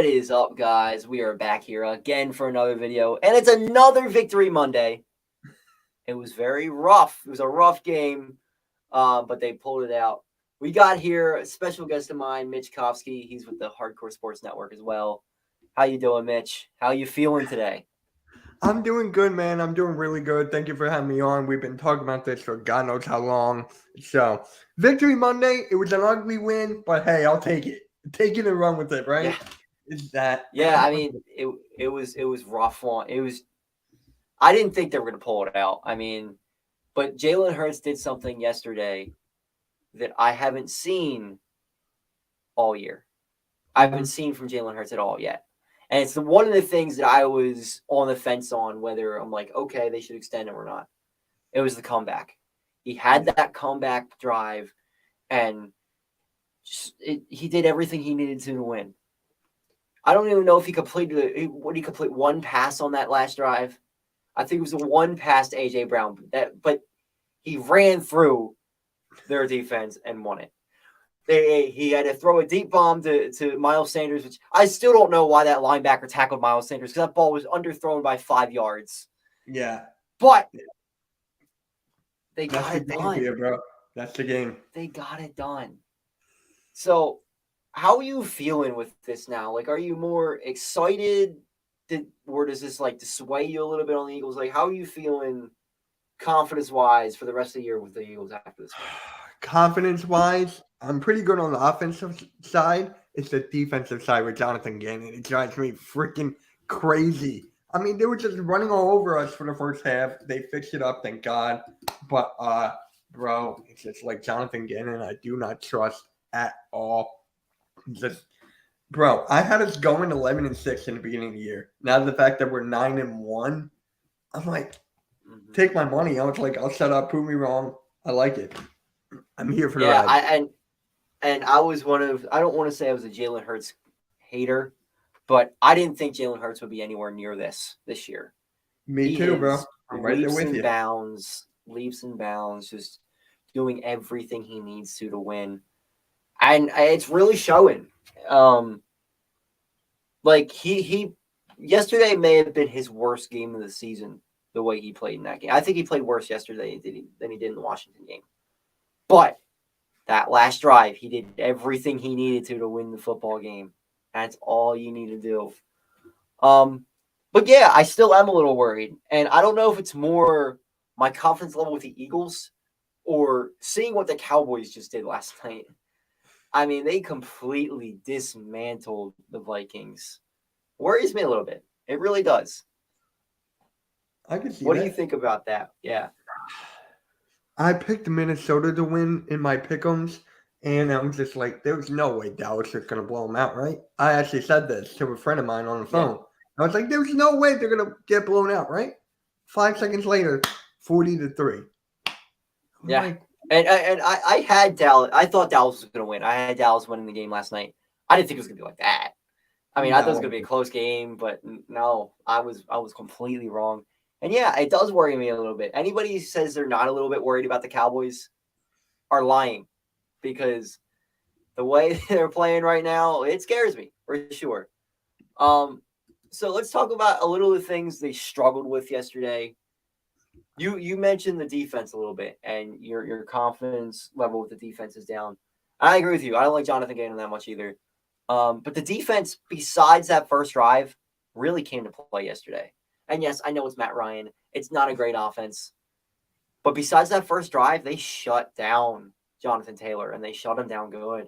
What is up, guys? We are back here again for another video, and it's another Victory Monday. It was very rough. It was a rough game, but they pulled it out. We got here a special guest of mine, Mitch Kofsky. He's with the Hardcore Sports Network as well. How you doing, Mitch? How you feeling today? I'm doing good, man. I'm doing really good. Thank you for having me on. We've been talking about this for God knows how long. So, Victory Monday, it was an ugly win, but hey, I'll take it. Take it and run with it, right? Yeah. Is that? Yeah, I mean, it was rough one. I didn't think they were going to pull it out. I mean, but Jalen Hurts did something yesterday that I haven't seen all year. I haven't seen from Jalen Hurts at all yet. And it's one of the things that I was on the fence on whether I'm like, okay, they should extend him or not. It was the comeback. He had that comeback drive, and he did everything he needed to win. I don't even know if he completed one pass on that last drive. I think it was the one pass to A.J. Brown, but he ran through their defense and won it. He had to throw a deep bomb to Miles Sanders, which I still don't know why that linebacker tackled Miles Sanders because that ball was underthrown by 5 yards. Yeah. But they got it done. Here, bro. That's the game. They got it done. So how are you feeling with this now? Like, are you more excited? Or does this like sway you a little bit on the Eagles? Like, how are you feeling confidence-wise for the rest of the year with the Eagles after this game? Confidence-wise, I'm pretty good on the offensive side. It's the defensive side with Jonathan Gannon. It drives me freaking crazy. I mean, they were just running all over us for the first half. They fixed it up, thank God. But, bro, it's just like Jonathan Gannon I do not trust at all. Just, bro, I had us going 11-6 in the beginning of the year. Now the fact that we're 9-1, I'm like, take my money. I was like, I'll shut up, prove me wrong. I like it. I'm here for the ride. And I was I don't want to say I was a Jalen Hurts hater, but I didn't think Jalen Hurts would be anywhere near this year. Me too, bro. I'm right there with you. Leaps and bounds, just doing everything he needs to win. And it's really showing. Like he yesterday may have been his worst game of the season, the way he played in that game. I think he played worse yesterday than he did in the Washington game. But that last drive, he did everything he needed to win the football game. That's all you need to do. But yeah, I still am a little worried. And I don't know if it's more my confidence level with the Eagles or seeing what the Cowboys just did last night. I mean, they completely dismantled the Vikings. Worries me a little bit. It really does. I can see What that. do you think about that? Yeah. I picked Minnesota to win in my pick'ems, and I'm just like, there's no way Dallas is going to blow them out, right? I actually said this to a friend of mine on the phone. Yeah. I was like, there's no way they're going to get blown out, right? 5 seconds later, 40-3. Yeah. Like, and I had Dallas. I thought Dallas was going to win. I had Dallas winning the game last night. I didn't think it was going to be like that. I mean, I thought it was going to be a close game, but no, I was completely wrong. And yeah, it does worry me a little bit. Anybody who says they're not a little bit worried about the Cowboys are lying, because the way they're playing right now, it scares me for sure. So let's talk about a little of the things they struggled with yesterday. You mentioned the defense a little bit, and your confidence level with the defense is down. I agree with you. I don't like Jonathan Gannon that much either. But the defense, besides that first drive, really came to play yesterday. And yes, I know it's Matt Ryan. It's not a great offense. But besides that first drive, they shut down Jonathan Taylor, and they shut him down good.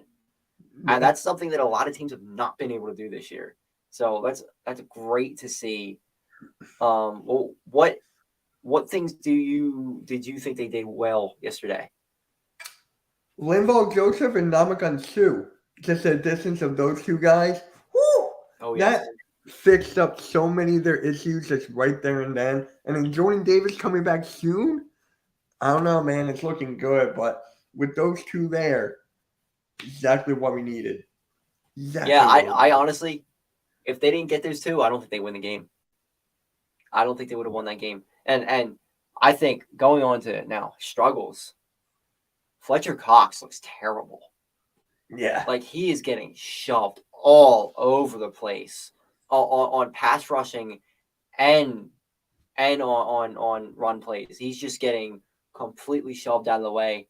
And that's something that a lot of teams have not been able to do this year. So that's great to see. Well, what things did you think they did well yesterday? Linval Joseph and Ndamukong Suh. Just the distance of those two guys. Woo! Oh, yeah. That fixed up so many of their issues just right there and then. And then Jordan Davis coming back soon. I don't know, man. It's looking good. But with those two there, exactly what we needed. Exactly. Yeah, I honestly, if they didn't get those two, I don't think they win the game. I don't think they would have won that game. And I think going on to now struggles, Fletcher Cox looks terrible. Yeah. Like he is getting shoved all over the place on pass rushing and on run plays. He's just getting completely shoved out of the way.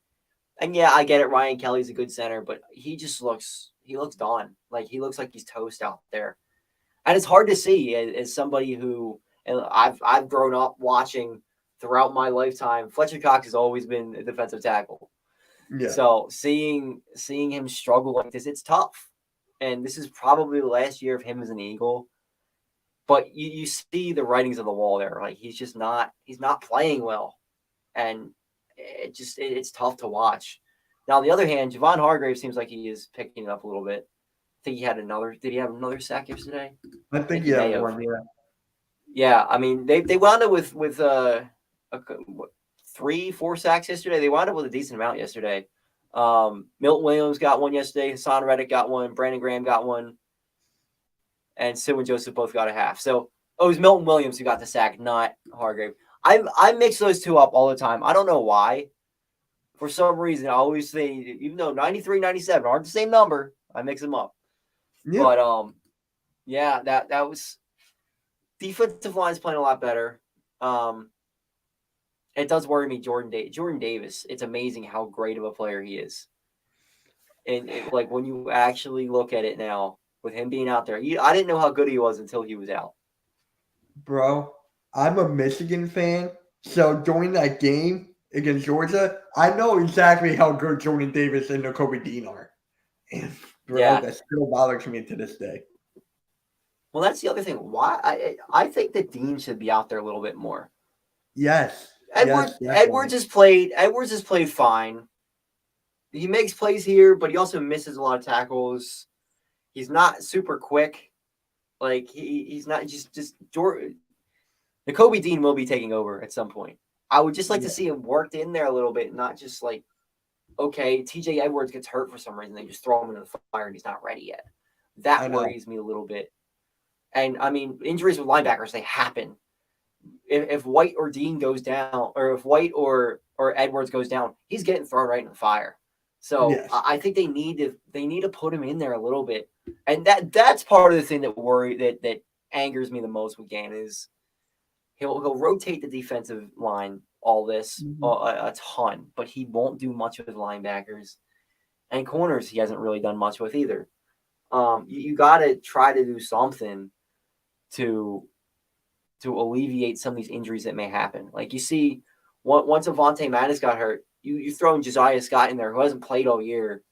And yeah, I get it. Ryan Kelly's a good center, but he looks done. Like he looks like he's toast out there. And it's hard to see as somebody who, and I've grown up watching throughout my lifetime. Fletcher Cox has always been a defensive tackle. Yeah. So seeing him struggle like this, it's tough. And this is probably the last year of him as an Eagle. But you see the writings on the wall there. Like he's not playing well. And it's tough to watch. Now, on the other hand, Javon Hargrave seems like he is picking it up a little bit. I think did he have another sack yesterday? I think he had one, yeah. Yeah, I mean, they wound up with 3-4 sacks yesterday. They wound up with a decent amount yesterday. Milton Williams got one yesterday. Hassan Reddick got one. Brandon Graham got one. And Sue and Joseph both got a half. So it was Milton Williams who got the sack, not Hargrave. I mix those two up all the time. I don't know why. For some reason, I always say, even though 93, 97 aren't the same number, I mix them up. Yeah. But yeah, that was defensive line's playing a lot better. It does worry me, Jordan Davis. It's amazing how great of a player he is. And like when you actually look at it now, with him being out there, I didn't know how good he was until he was out. Bro, I'm a Michigan fan, so during that game against Georgia, I know exactly how good Jordan Davis and Nakobe Dean are. And bro, that still bothers me to this day. Well, that's the other thing. Why I think that Dean should be out there a little bit more. Yes. Edwards has played fine. He makes plays here, but he also misses a lot of tackles. He's not super quick. Like he's not just Jordan. Nakobe Dean will be taking over at some point. I would just like to see him worked in there a little bit, not just like, okay, TJ Edwards gets hurt for some reason. They just throw him into the fire and he's not ready yet. That worries me a little bit. And I mean, injuries with linebackers, they happen. If White or Dean goes down, or if White or Edwards goes down, he's getting thrown right in the fire. So I think they need to put him in there a little bit. And that's part of the thing that angers me the most with Gann is he'll rotate the defensive line a ton, but he won't do much with linebackers and corners. He hasn't really done much with either. You got to try to do something to alleviate some of these injuries that may happen. Like you see, once Avonte Maddox got hurt, you throw in Josiah Scott in there who hasn't played all year.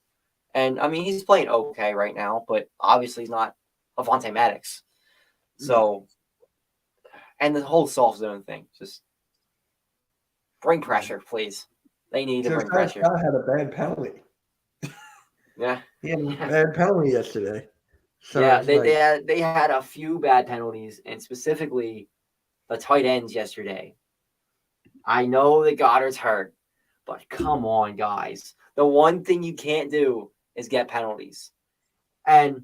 And, I mean, he's playing okay right now, but obviously he's not Avonte Maddox. So, and the whole soft zone thing, just bring pressure, please. They need to bring pressure. Scott had a bad penalty. Yeah. He had a bad penalty yesterday. So yeah, they had a few bad penalties, and specifically the tight ends yesterday. I know that Goddard's hurt, but come on, guys. The one thing you can't do is get penalties. And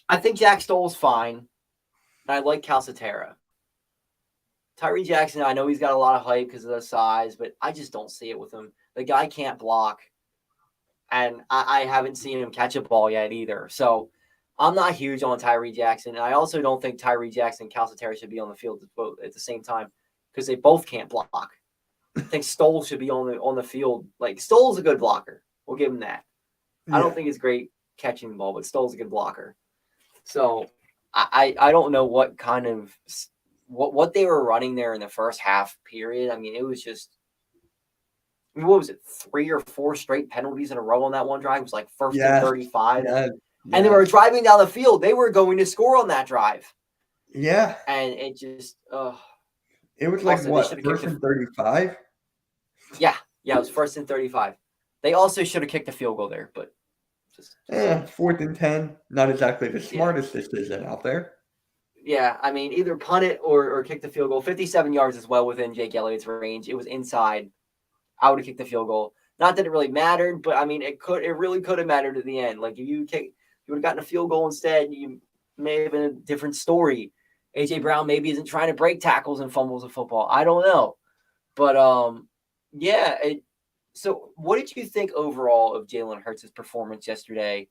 I think Jack Stoll's fine. And I like Calcaterra. Tyree Jackson, I know he's got a lot of hype because of the size, but I just don't see it with him. The guy can't block. And I haven't seen him catch a ball yet either. So I'm not huge on Tyree Jackson. And I also don't think Tyree Jackson and Calcaterra should be on the field at the same time because they both can't block. I think Stoll should be on the field. Like, Stoll's a good blocker. We'll give him that. I don't think he's great catching the ball, but Stoll's a good blocker. So I don't know what kind of what they were running there in the first half period. I mean, it was just, what was it, 3 or 4 straight penalties in a row on that one drive? It was like first and 35. And they were driving down the field. They were going to score on that drive. Yeah. And it just, it was like, what, first and 35? Yeah, it was first and 35. They also should have kicked the field goal there, but just 4th and 10, not exactly the smartest decision out there. Yeah, I mean, either punt it or kick the field goal. 57 yards is well within Jake Elliott's range. It was inside. I would have kicked the field goal. Not that it really mattered, but I mean, it really could have mattered at the end. Like if you would have gotten a field goal instead, you may have been a different story. AJ Brown maybe isn't trying to break tackles and fumbles of football. I don't know, but yeah. So what did you think overall of Jalen Hurts' performance yesterday?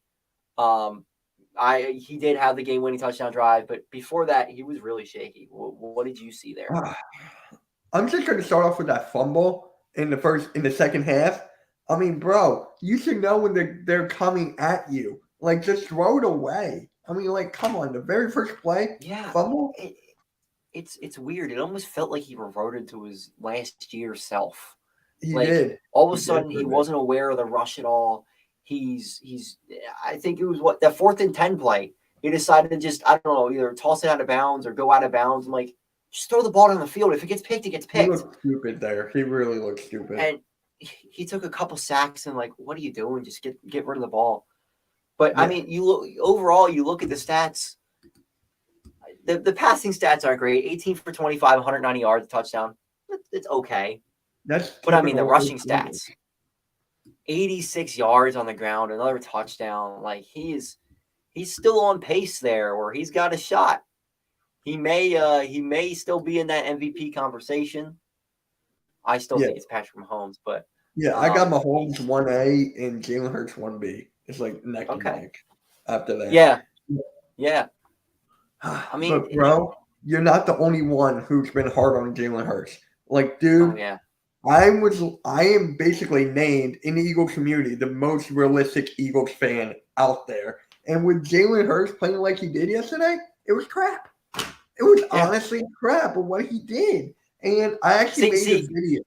He did have the game-winning touchdown drive, but before that, he was really shaky. What did you see there? I'm just going to start off with that fumble in the second half. I mean, bro, you should know when they're coming at you. Like, just throw it away. I mean, like, come on, the very first play, fumble. It's weird. It almost felt like he reverted to his last year self. He did. All of a sudden, he wasn't aware of the rush at all. He's. I think it was that 4th and 10 play. He decided to just, I don't know, either toss it out of bounds or go out of bounds. I'm like, just throw the ball down the field. If it gets picked, it gets picked. He looked stupid there. He really looked stupid. And he took a couple sacks and like, what are you doing? Just get rid of the ball. But I mean, you look at the stats. The passing stats aren't great. 18 for 25, 190 yards, touchdown. It's okay. But I mean, the rushing stats. 86 yards on the ground, another touchdown. Like he's still on pace there, or he's got a shot. He may still be in that MVP conversation. I still think it's Patrick Mahomes, but I got Mahomes 1A and Jalen Hurts 1B. It's like neck and neck after that. Yeah. I mean, but bro, you're not the only one who's been hard on Jalen Hurts. Like, dude, I am basically named in the Eagles community the most realistic Eagles fan out there. And with Jalen Hurts playing like he did yesterday, it was crap. It was honestly crap of what he did. And I actually made a video.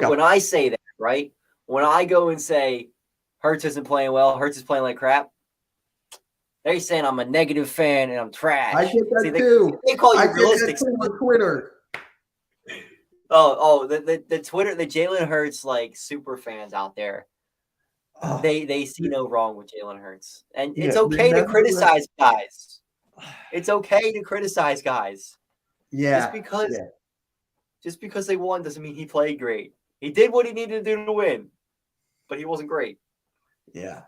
When I say that, right? When I go and say Hurts isn't playing well, Hurts is playing like crap, they're saying I'm a negative fan and I'm trash. I get that too. They call you realistic on Twitter. The Twitter, the Jalen Hurts like super fans out there. They see no wrong with Jalen Hurts. And it's okay to criticize guys. It's okay to criticize guys. Yeah. Just because they won doesn't mean he played great. He did what he needed to do to win, but he wasn't great. Yeah.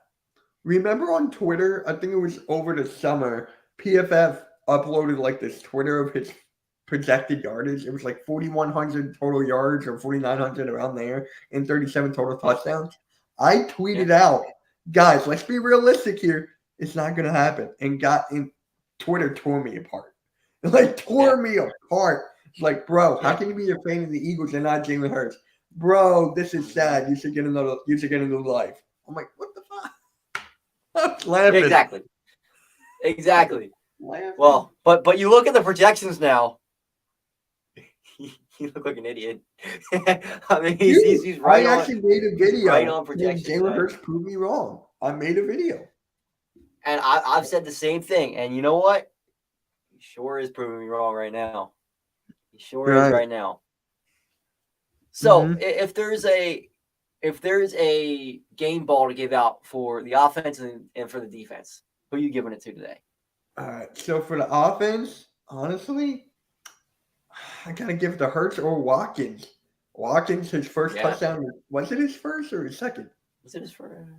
Remember on Twitter, I think it was over the summer, PFF uploaded like this Twitter of his projected yardage. It was like 4,100 total yards or 4,900 around there and 37 total touchdowns. I tweeted out, guys, let's be realistic here. It's not going to happen. And Twitter tore me apart. Tore me apart. It's like, bro, how can you be a fan of the Eagles and not Jalen Hurts? Bro, this is sad. You should get a new life. I'm like, what the fuck? I'm laughing. Exactly. Well, but you look at the projections now. You look like an idiot. I mean, he's right. I actually made a video. Right on projections. Jalen Hurts proved me wrong. I made a video. And I've said the same thing. And you know what? He sure is proving me wrong right now. He sure is right now. So if there's a game ball to give out for the offense and for the defense, who are you giving it to today? All right. So for the offense, honestly, I gotta give it to Hurts or Watkins. Watkins, his first touchdown. Was it his first or his second? Was it his first?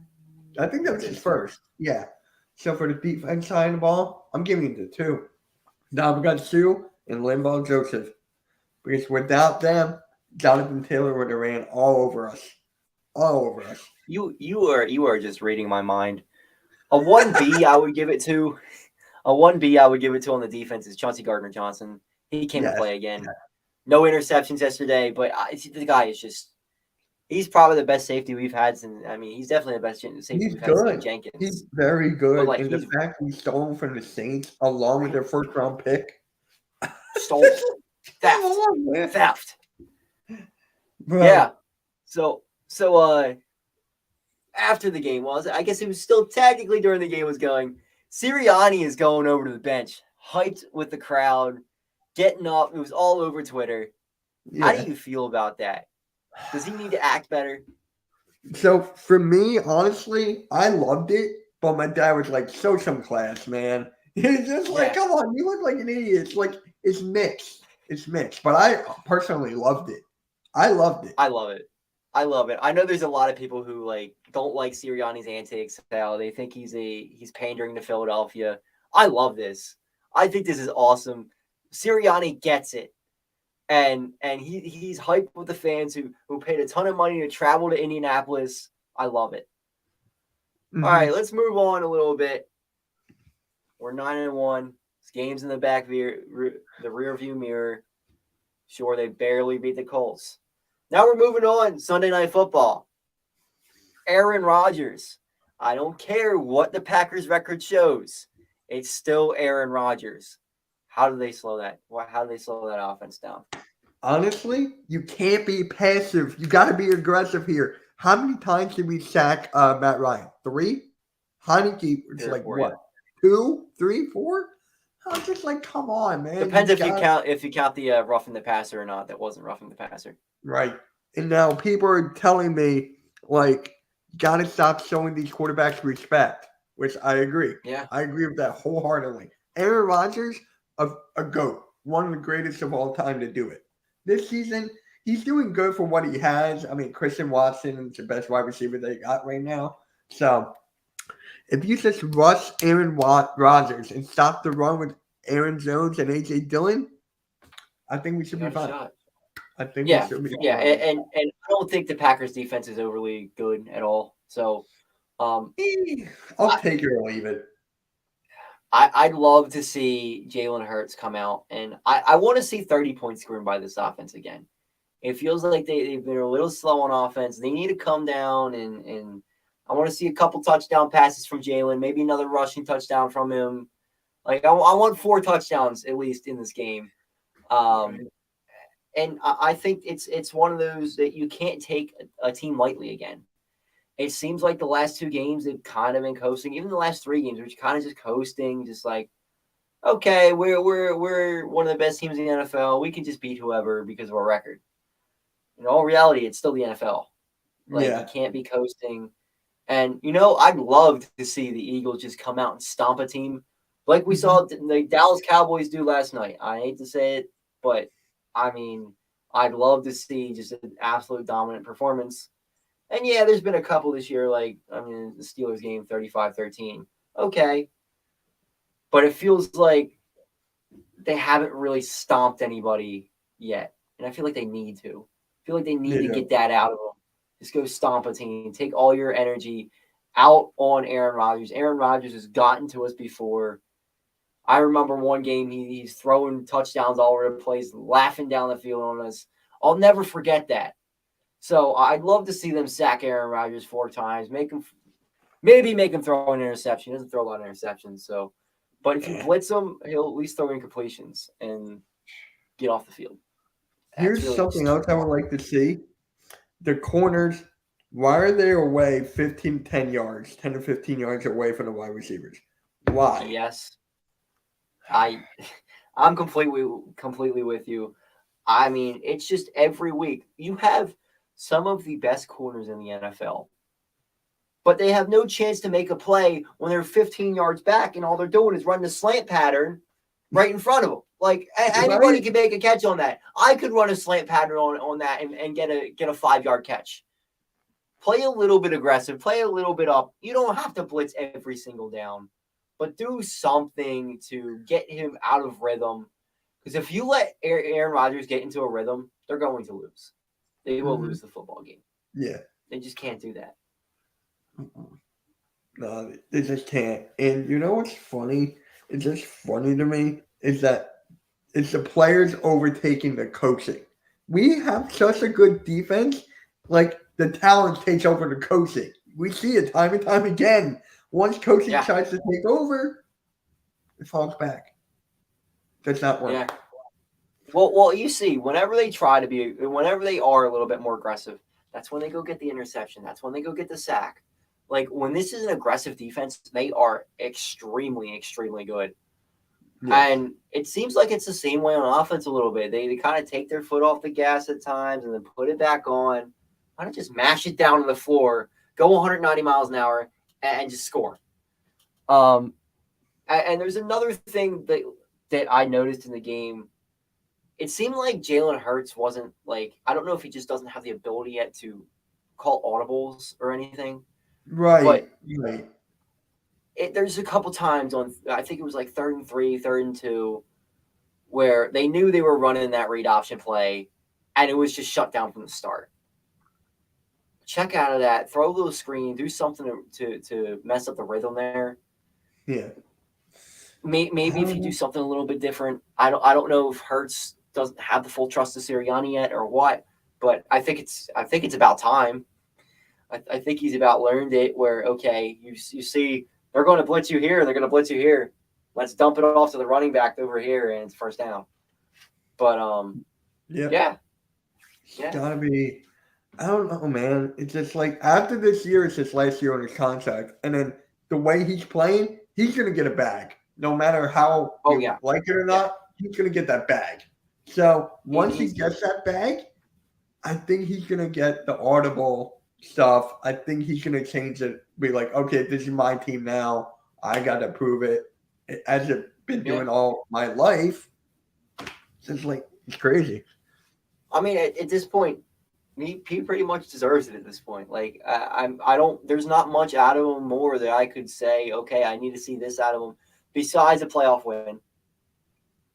I think that was his first. Yeah. So for the defense side of the ball, I'm giving it to two. Now we got Sue and Limbaugh Joseph. Because without them, Jonathan Taylor would have ran all over us. All over us. You are just reading my mind. A 1B I would give it to. A 1B I would give it to on the defense is Chauncey Gardner-Johnson. He came to play again. Yeah. No interceptions yesterday, but the guy is he's probably the best safety we've had since. I mean, he's definitely the best safety we've had since Jenkins. He's very good. And the fact he stole from the Saints along with their first round pick. Stole. Theft. Bro. Yeah. So after the game I guess it was still technically during the game was going. Sirianni is going over to the bench, hyped with the crowd, getting up. It was all over Twitter. Yeah. How do you feel about that? Does he need to act better? So for me, honestly, I loved it, but my dad was like, "Show some class, man." He's just like, "Come on, you look like an idiot." It's like it's mixed. It's mixed, but I personally loved it. I loved it. I love it. I know there's a lot of people who don't like Sirianni's antics. They think he's pandering to Philadelphia. I love this. I think this is awesome. Sirianni gets it, and he's hyped with the fans who paid a ton of money to travel to Indianapolis. I love it. All right, let's move on a little bit. We're 9-1. This game's in the the rear view mirror. Sure, they barely beat the Colts. Now we're moving on. Sunday Night Football. Aaron Rodgers. I don't care what the Packers record shows. It's still Aaron Rodgers. How do they slow that? How do they slow that offense down? Honestly, you can't be passive. You got to be aggressive here. How many times did we sack Matt Ryan? 3? Heineke, it's like what? 2, 3, 4? I'm just like, come on, man. Depends if you count the roughing the passer or not. That wasn't roughing the passer. Right. And now people are telling me like, you got to stop showing these quarterbacks respect, which I agree. Yeah, I agree with that wholeheartedly. Aaron Rodgers, a GOAT, one of the greatest of all time to do it. This season, he's doing good for what he has. I mean, Christian Watson is the best wide receiver they got right now. So if you just rush Aaron Rodgers and stop the run with Aaron Jones and A.J. Dillon, I think we should be fine. I think we should be fine. Yeah, and I don't think the Packers defense is overly good at all. So I'll take it or leave it. I'd love to see Jalen Hurts come out, and I want to see 30 points scored by this offense again. It feels like they've been a little slow on offense. They need to come down, and I want to see a couple touchdown passes from Jalen, maybe another rushing touchdown from him. Like I want 4 touchdowns at least in this game. And I think it's one of those that you can't take a team lightly again. It seems like the last 2 games they've kind of been coasting. Even the last 3 games, they're kind of just coasting, just like, okay, we're one of the best teams in the NFL. We can just beat whoever because of our record. In all reality, it's still the NFL. Like you can't be coasting. And I'd love to see the Eagles just come out and stomp a team like we saw the Dallas Cowboys do last night. I hate to say it, but I mean, I'd love to see just an absolute dominant performance. And yeah, there's been a couple this year, like, the Steelers game, 35-13. Okay. But it feels like they haven't really stomped anybody yet. And I feel like they need to. I feel like they need to get that out of them. Just go stomp a team. Take all your energy out on Aaron Rodgers. Aaron Rodgers has gotten to us before. I remember one game he's throwing touchdowns all over the place, laughing down the field on us. I'll never forget that. So I'd love to see them sack Aaron Rodgers 4 times, make him throw an interception. He doesn't throw a lot of interceptions, but if you blitz him, he'll at least throw incompletions and get off the field. Here's really something else I would like to see. The corners, why are they away 10 to 15 yards away from the wide receivers? Why? Yes. I'm completely with you. I mean, it's just every week. You have some of the best corners in the NFL, but they have no chance to make a play when they're 15 yards back and all they're doing is running a slant pattern right in front of them. Like anybody can make a catch on that. I could run a slant pattern on that and get a 5-yard catch. Play a little bit aggressive, play a little bit up. You don't have to blitz every single down, but do something to get him out of rhythm. Because if you let Aaron Rodgers get into a rhythm, they're going to lose. They will lose the football game. Yeah. They just can't do that. No, they just can't. And you know what's funny? It's just funny to me is that it's the players overtaking the coaching. We have such a good defense, like the talent takes over the coaching. We see it time and time again. Once coaching tries to take over, it falls back. Does not work. Yeah. Well, you see, whenever they are a little bit more aggressive, that's when they go get the interception. That's when they go get the sack. Like when this is an aggressive defense, they are extremely, extremely good. Yes. And it seems like it's the same way on offense a little bit. They kind of take their foot off the gas at times and then put it back on. Why don't just mash it down on the floor, go 190 miles an hour, and just score? And there's another thing that I noticed in the game. It seemed like Jalen Hurts wasn't I don't know if he just doesn't have the ability yet to call audibles or anything. Right. But right. There's a couple times on, I think it was 3rd and 3, 3rd and 2, where they knew they were running that read option play, and it was just shut down from the start. check out of that, throw a little screen, do something to mess up the rhythm there. Yeah. Maybe if you do something a little bit different, I don't know if Hurts doesn't have the full trust of Sirianni yet or what, but I think it's about time. I think he's about learned it where, okay, you see they're going to blitz you here, they're going to blitz you here. Let's dump it off to the running back over here and it's first down. But yeah. It's gotta be. I don't know, man. It's just like after this year, it's his last year on his contract, and then the way he's playing, he's gonna get a bag, no matter how you like it or not. He's gonna get that bag. So once he gets that bag, I think he's gonna get the audible stuff. I think he's gonna change it. Be like, okay, this is my team now. I gotta prove it. As I've been doing all my life. It's just like it's crazy. I mean, at this point, he pretty much deserves it at this point. Like I don't. There's not much out of him more that I could say. Okay, I need to see this out of him besides a playoff win.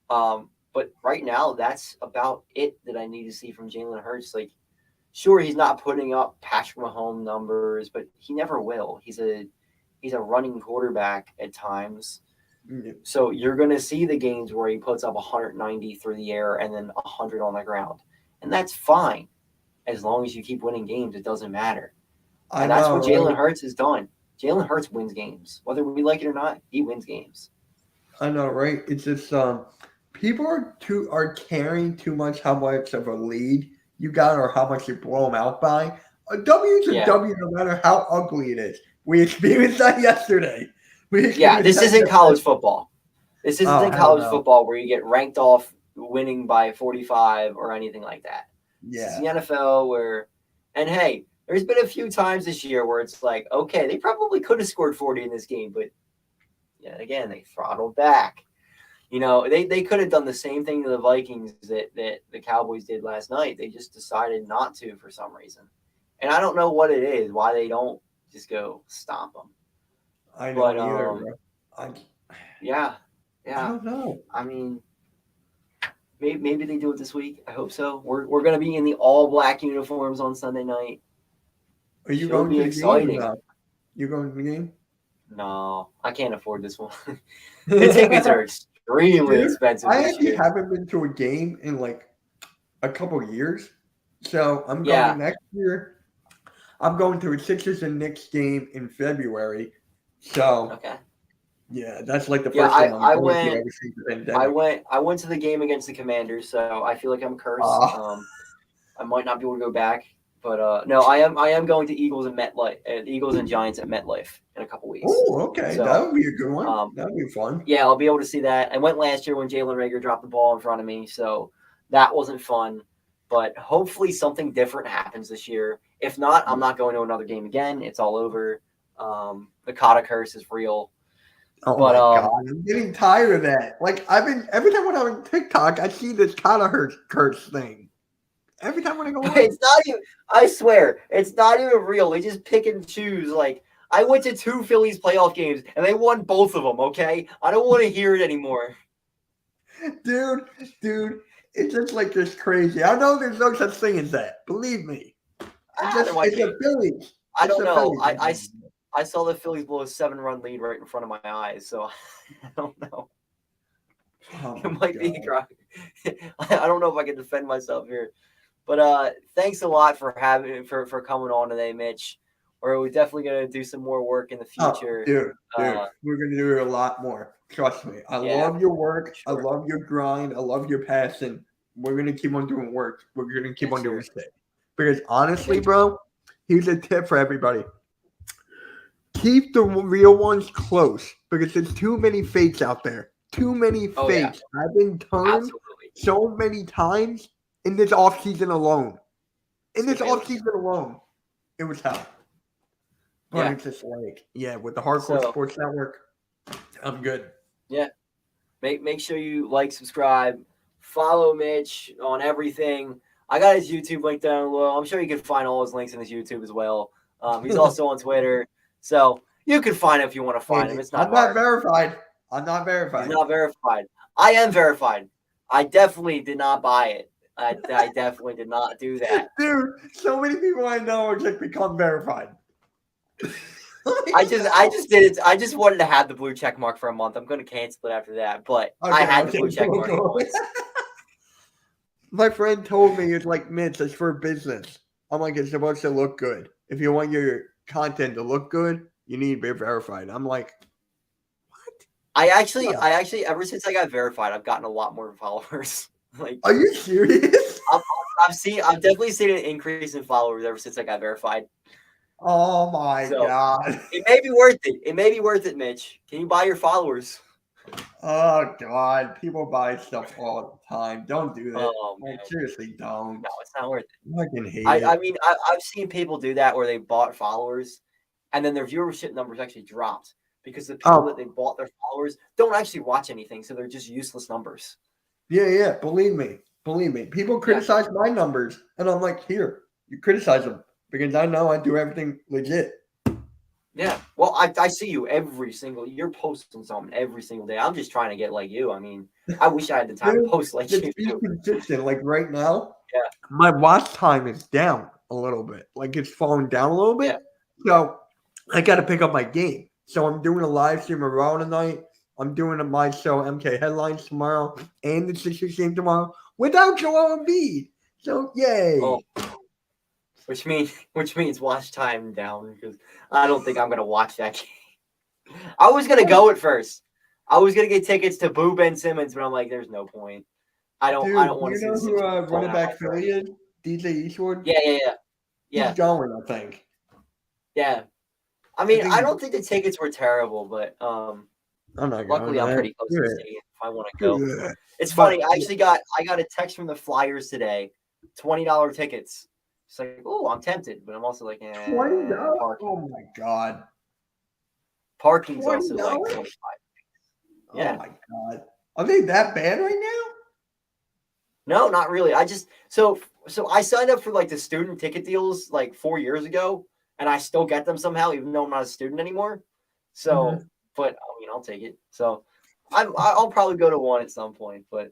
But right now, that's about it that I need to see from Jalen Hurts. Like, sure, he's not putting up Patrick Mahomes numbers, but he never will. He's a running quarterback at times. Mm-hmm. So you're going to see the games where he puts up 190 through the air and then 100 on the ground. And that's fine. As long as you keep winning games, it doesn't matter. And that's what Jalen Hurts has done. Jalen Hurts wins games. Whether we like it or not, he wins games. I know, right? It's just people are caring too much how much of a lead you got or how much you blow them out by. A W is a W no matter how ugly it is. We experienced that yesterday. This isn't college football. This isn't college football where you get ranked off winning by 45 or anything like that. Yeah. It's the NFL where, and hey, there's been a few times this year where it's like, okay, they probably could have scored 40 in this game, but again, they throttled back. You know, they could have done the same thing to the Vikings that the Cowboys did last night. They just decided not to for some reason. And I don't know what it is, why they don't just go stomp them. I don't either, bro. Yeah. I don't know. I mean, maybe they do it this week. I hope so. We're going to be in the all-black uniforms on Sunday night. Are you going to the game? You going to the game? No, I can't afford this one. The tickets are extremely expensive. I actually haven't been to a game in like a couple of years. So I'm going next year. I'm going to a Sixers and Knicks game in February. So yeah, that's like the first time I went to the game against the Commanders, so I feel like I'm cursed. I might not be able to go back. But no, I am going to Eagles and Giants at MetLife in a couple weeks. Oh, okay, so, that would be a good one. That would be fun. Yeah, I'll be able to see that. I went last year when Jalen Reagor dropped the ball in front of me, so that wasn't fun. But hopefully something different happens this year. If not, I'm not going to another game again. It's all over. The Cahtah curse is real. Oh my God, I'm getting tired of that. Like every time when I'm on TikTok, I see this Cahtah curse thing. Every time when I go on. It's not even, I swear, it's not even real. They just pick and choose. Like, I went to 2 Phillies playoff games, and they won both of them, okay? I don't want to hear it anymore. Dude, it's just like this crazy. I know there's no such thing as that. Believe me. It's a Phillies. I don't know. I saw the Phillies blow a 7-run lead right in front of my eyes, so I don't know. Oh it might be I don't know if I can defend myself here. But thanks a lot for coming on today, Mitch. We're definitely gonna do some more work in the future. Dude, we're gonna do a lot more. Trust me. I love your work. Sure. I love your grind. I love your passion. We're gonna keep on doing work. We're gonna keep on doing stuff. Because honestly, bro, here's a tip for everybody. Keep the real ones close because there's too many fakes out there. Too many fakes. Yeah. I've been turned so many times. In this offseason alone. It was hell. But it's just like, with the Hardcore Sports Network, I'm good. Yeah. Make sure you like, subscribe, follow Mitch on everything. I got his YouTube link down below. I'm sure you can find all his links in his YouTube as well. He's also on Twitter. So you can find him if you want to find him. It's not hard. I'm not verified. He's not verified. I am verified. I definitely did not buy it. I definitely did not do that. Dude, so many people I know are just become verified. I just did it. I just wanted to have the blue check mark for a month. I'm going to cancel it after that, but I had the blue check mark once. My friend told me it's like, Mitch, it's for business. I'm like, it's supposed to look good. If you want your content to look good, you need to be verified. I'm like, what? I actually, ever since I got verified, I've gotten a lot more followers. Like, are you serious? I've definitely seen an increase in followers ever since I got verified. Oh my God. It may be worth it. It may be worth it, Mitch. Can you buy your followers? Oh God. People buy stuff all the time. Don't do that. Oh, man. Like, seriously, don't. No, it's not worth it. I fucking hate it. I mean, I've seen people do that where they bought followers and then their viewership numbers actually dropped because the people that they bought their followers don't actually watch anything. So they're just useless numbers. Yeah. Believe me. People criticize my numbers and I'm like, here, you criticize them because I know I do everything legit. Yeah. Well, I see you you're posting something every single day. I'm just trying to get like you. I mean, I wish I had the time to post like you. Be consistent. Like right now, yeah, my watch time is down a little bit. Like it's falling down a little bit. Yeah. So I got to pick up my game. So I'm doing a live stream of Raw tonight. I'm doing my show MK Headlines tomorrow and the Sixers game tomorrow without Joel Embiid. So yay. Oh. Which means watch time down because I don't think I'm gonna watch that game. I was gonna go at first. I was gonna get tickets to Boo Ben Simmons, but I'm like, there's no point. I don't want to see. You know who running back Philly is? DJ Eastwood. Yeah. He's going, I think. Yeah. I mean, I don't think the tickets were terrible, but I'm not luckily I'm pretty close to the stadium if I want to go. Yeah. It's funny. I got a text from the Flyers today, $20 tickets. It's like, oh, I'm tempted, but I'm also like, $20? Oh my God. Parking's also like $25. Yeah. Oh my God. Are they that bad right now? No, not really. So I signed up for like the student ticket deals like 4 years ago, and I still get them somehow, even though I'm not a student anymore. So, but I mean, I'll take it. So I'll probably go to one at some point, but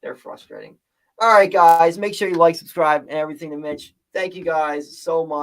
they're frustrating. All right, guys, make sure you like, subscribe, and everything to Mitch. Thank you guys so much.